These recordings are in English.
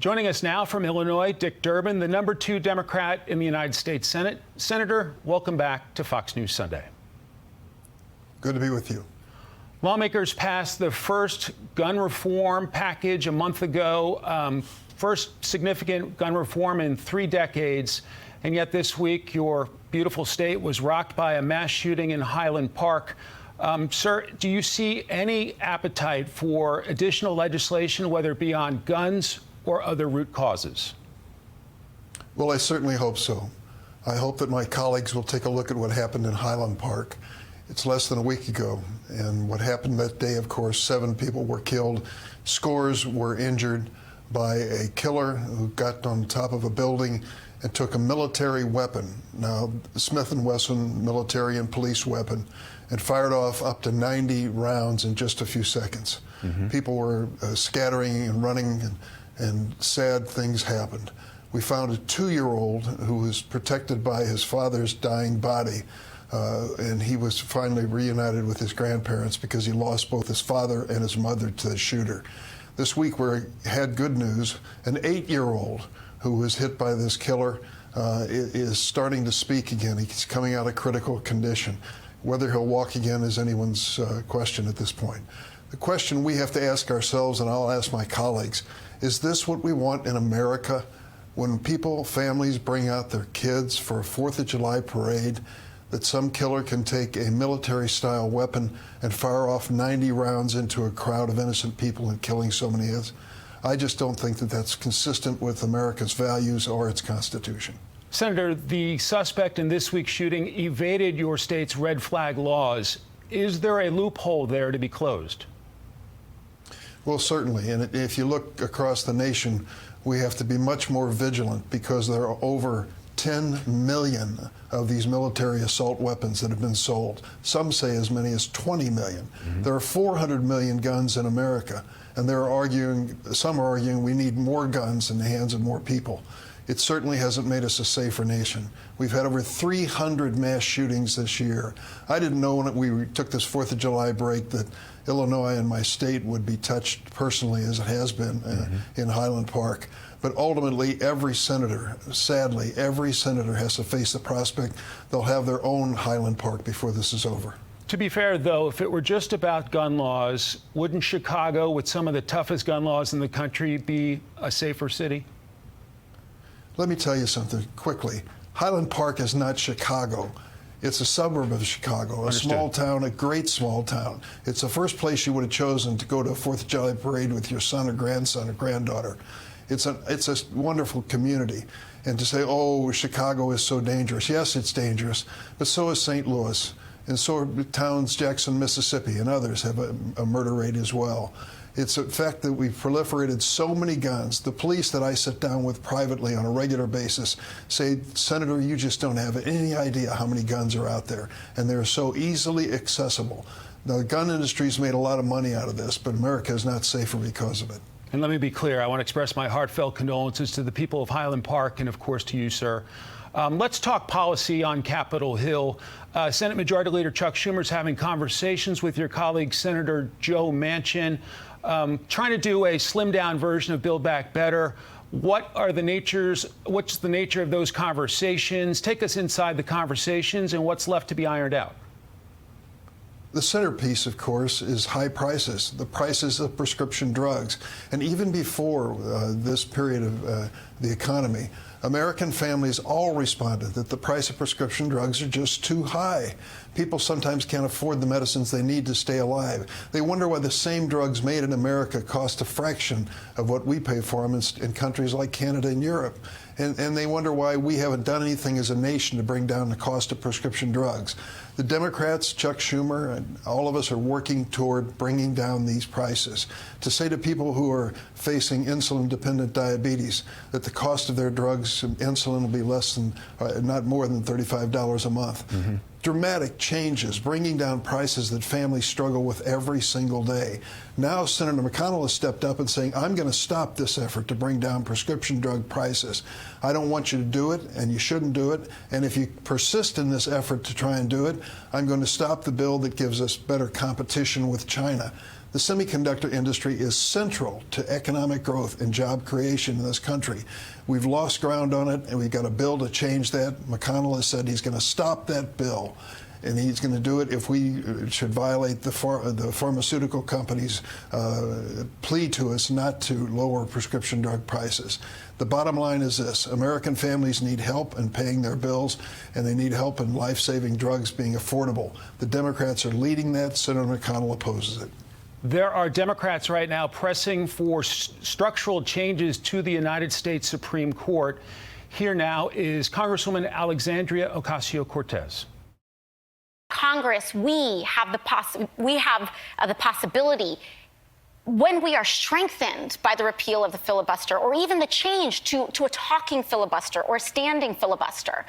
Joining us now from Illinois, Dick Durbin, the #2 Democrat in the United States Senate. Senator, welcome back to Fox News Sunday. Good to be with you. Lawmakers passed the first gun reform package a month ago, first significant gun reform in 3 decades. And yet this week, your beautiful state was rocked by a mass shooting in Highland Park. Sir, do you see any appetite for additional legislation, whether it be on guns or other root causes? Well, I certainly hope so. I hope that my colleagues will take a look at what happened in Highland Park. It's less than a week ago, and what happened that day, of course, 7 people were killed, scores were injured by a killer who got on top of a building and took a military weapon, now Smith & Wesson military and police weapon, and fired off up to 90 rounds in just a few seconds. People were scattering and running, and sad things happened. We found a 2-year-old who was protected by his father's dying body, and he was finally reunited with his grandparents because he lost both his father and his mother to the shooter. This week we had good news. An 8-year-old who was hit by this killer is starting to speak again. He's coming out of critical condition. Whether he'll walk again is anyone's question at this point. The question we have to ask ourselves, and I'll ask my colleagues, is this what we want in America? When people, families bring out their kids for a 4th of July parade, that some killer can take a military-style weapon and fire off 90 rounds into a crowd of innocent people and killing so many others? I just don't think that that's consistent with America's values or its Constitution. Senator, the suspect in this week's shooting evaded your state's red flag laws. Is there a loophole there to be closed? Well, certainly. And if you look across the nation, we have to be much more vigilant because there are over 10 million of these military assault weapons that have been sold. Some say as many as 20 million. There are 400 million guns in America, and some are arguing we need more guns in the hands of more people. It certainly hasn't made us a safer nation. We've had over 300 mass shootings this year. I didn't know when we took this 4th of July break that Illinois and my state would be touched personally as it has been in Highland Park. But ultimately, every senator, sadly, every senator has to face the prospect they'll have their own Highland Park before this is over. To be fair, though, if it were just about gun laws, wouldn't Chicago, with some of the toughest gun laws in the country, be a safer city? Let me tell you something quickly. Highland Park is not Chicago. It's a suburb of Chicago, a small town, a great small town. It's the first place you would have chosen to go to a 4th of July parade with your son or grandson or granddaughter. It's a wonderful community. And to say, oh, Chicago is so dangerous. Yes, it's dangerous, but so is St. Louis. And so are towns, Jackson, Mississippi, and others have a murder rate as well. It's a fact that we've proliferated so many guns. The police that I sit down with privately on a regular basis say, Senator, you just don't have any idea how many guns are out there. And they're so easily accessible. Now, the gun industry's made a lot of money out of this, but America is not safer because of it. And let me be clear, I want to express my heartfelt condolences to the people of Highland Park and, of course, to you, sir. Let's talk policy on Capitol Hill. Senate Majority Leader Chuck Schumer is having conversations with your colleague, Senator Joe Manchin, trying to do a slimmed-down version of Build Back Better. What's the nature of those conversations? Take us inside the conversations and what's left to be ironed out. The centerpiece, of course, is high prices, the prices of prescription drugs. And even before this period of the economy, American families all responded that the price of prescription drugs are just too high. People sometimes can't afford the medicines they need to stay alive. They wonder why the same drugs made in America cost a fraction of what we pay for them in countries like Canada and Europe. And they wonder why we haven't done anything as a nation to bring down the cost of prescription drugs. The Democrats, Chuck Schumer, and all of us are working toward bringing down these prices. To say to people who are facing insulin-dependent diabetes that the cost of their drugs, insulin, will be less than, not more than $35 a month. Dramatic changes, bringing down prices that families struggle with every single day. Now Senator McConnell has stepped up and saying, I'm going to stop this effort to bring down prescription drug prices. I don't want you to do it, and you shouldn't do it. And if you persist in this effort to try and do it, I'm going to stop the bill that gives us better competition with China. The semiconductor industry is central to economic growth and job creation in this country. We've lost ground on it, and we've got a bill to change that. McConnell has said he's going to stop that bill, and he's going to do it if we should violate the pharmaceutical companies' plea to us not to lower prescription drug prices. The bottom line is this: American families need help in paying their bills, and they need help in life-saving drugs being affordable. The Democrats are leading that. Senator McConnell opposes it. There are Democrats right now pressing for structural changes to the United States Supreme Court. Here now is Congresswoman Alexandria Ocasio-Cortez. Congress, we have the possibility, when we are strengthened by the repeal of the filibuster, or even the change to a talking filibuster or a standing filibuster.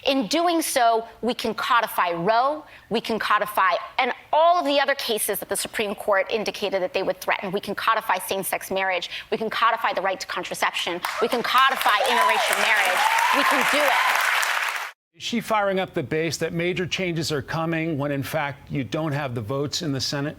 In doing so, we can codify Roe, we can codify, and all of the other cases that the Supreme Court indicated that they would threaten. We can codify same-sex marriage, we can codify the right to contraception, we can codify interracial marriage, we can do it. Is she firing up the base that major changes are coming when, in fact, you don't have the votes in the Senate?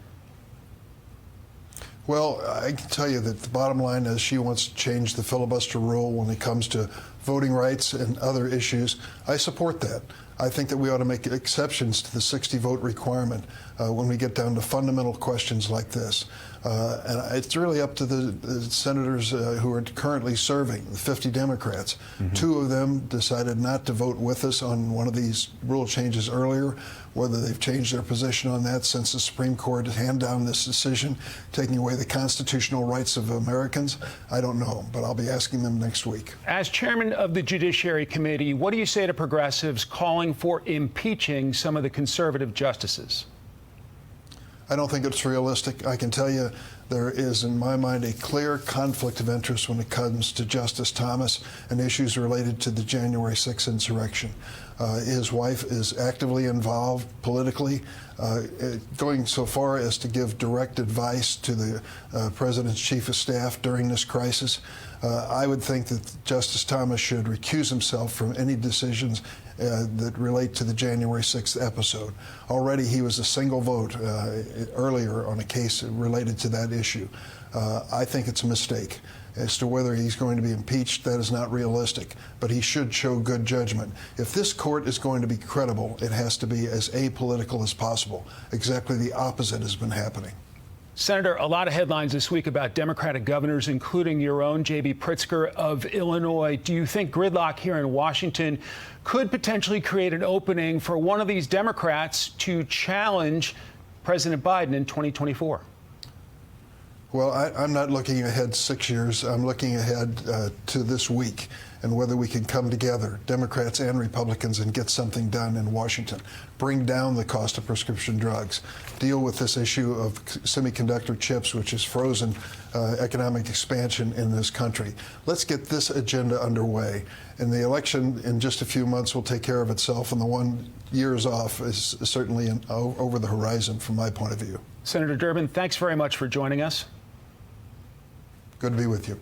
Well, I can tell you that the bottom line is she wants to change the filibuster rule when it comes to voting rights and other issues. I support that. I think that we ought to make exceptions to the 60-vote requirement when we get down to fundamental questions like this. And it's really up to the senators who are currently serving, the 50 Democrats. Mm-hmm. 2 of them decided not to vote with us on one of these rule changes earlier. Whether they've changed their position on that since the Supreme Court handed down this decision, taking away the constitutional rights of Americans, I don't know, but I'll be asking them next week. As chairman of the Judiciary Committee, what do you say to progressives calling for impeaching some of the conservative justices? I don't think it's realistic. I can tell you there is, in my mind, a clear conflict of interest when it comes to Justice Thomas and issues related to the January 6th insurrection. His wife is actively involved politically, going so far as to give direct advice to the president's chief of staff during this crisis. I would think that Justice Thomas should recuse himself from any decisions that relate to the January 6th episode. Already he was a single vote earlier on a case related to that issue. I think it's a mistake. As to whether he's going to be impeached, that is not realistic, but he should show good judgment. If this court is going to be credible, it has to be as apolitical as possible. Exactly the opposite has been happening. Senator, a lot of headlines this week about Democratic governors, including your own, J.B. Pritzker of Illinois. Do you think gridlock here in Washington could potentially create an opening for one of these Democrats to challenge President Biden in 2024? Well, I'm not looking ahead 6 years. I'm looking ahead to this week and whether we can come together, Democrats and Republicans, and get something done in Washington. Bring down the cost of prescription drugs. Deal with this issue of semiconductor chips, which has frozen economic expansion in this country. Let's get this agenda underway. And the election in just a few months will take care of itself, and the 1 years off is certainly over the horizon from my point of view. Senator Durbin, thanks very much for joining us. Good to be with you.